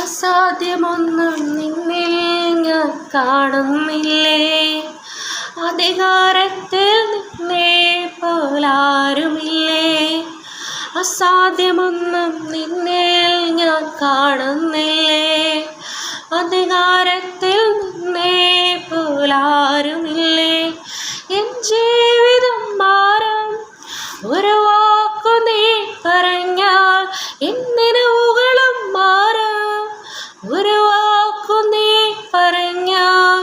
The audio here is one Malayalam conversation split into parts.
അസാധ്യമൊന്നും നിന്നിൽ ഞാൻ കാണുന്നില്ലേ. അധികാരത്തിൽ നിന്നെ പോലാരുമില്ലേ. അസാധ്യമൊന്നും നിന്നിൽ ഞാൻ കാണുന്നില്ലേ. അധികാരത്തിൽ നിന്നെ പോലാരുമില്ലേ. എൻ ജീവിതം മാറും ഒരു വാക്കു നീ പറഞ്ഞാൽ. എന്നിനവുകളും മാറും ഒരു വാക്കു നീ പറഞ്ഞാൽ.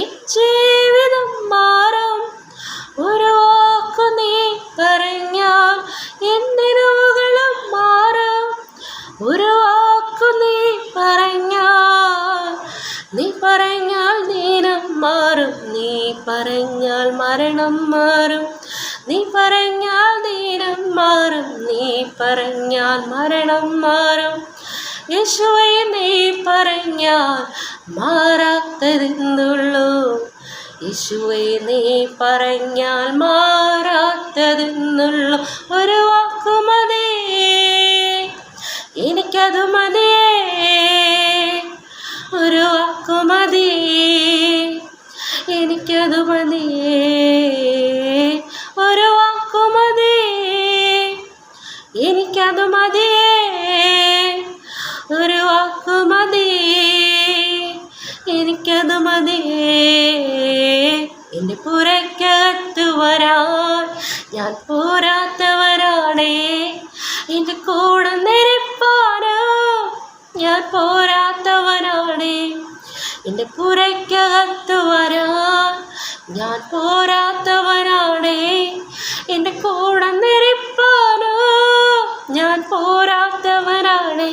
എൻ ജീവിതം മാറും ഒരു വാക്കു നീ പറഞ്ഞാൽ. എന്നിനവുകളും മാറും ഒരു വാക്കു നീ പറഞ്ഞാൽ. നീ പറഞ്ഞാൽ ദീനം മാറും, നീ പറഞ്ഞാൽ മരണം മാറും. നീ പറഞ്ഞാൽ ദീനം മാറും, നീ പറഞ്ഞാൽ മരണം മാറും. യേശുവേ നീ പറഞ്ഞാൽ മാറാത്തതെന്തുള്ളൂ. യേശുവേ നീ പറഞ്ഞാൽ മാറാത്തതെന്നുള്ളൂ. ഒരു വാക്കു മതി, എനിക്കതു മതിയേ. ഒരു വാക്കു മതി, എനിക്കതു മതിയേ. ഒരു വാക്കു മതി, എനിക്കതു മതിയേ. ഒരു വാക്കു മതി, എനിക്കതു മതിയേ. എൻ്റെ പുരയ്ക്കകത്ത് വരാൻ ഞാൻ പോരാത്തവരാണേ. എൻ്റെ കൂടെ നിരപ്പാനോ ഞാൻ പോരാത്തവനാണേ. എൻ്റെ പുരയ്ക്കകത്ത് വരാൻ ഞാൻ പോരാത്തവനാണേ. എൻ്റെ കൂടെ നിരപ്പാനോ ഞാൻ പോരാത്തവനാണേ.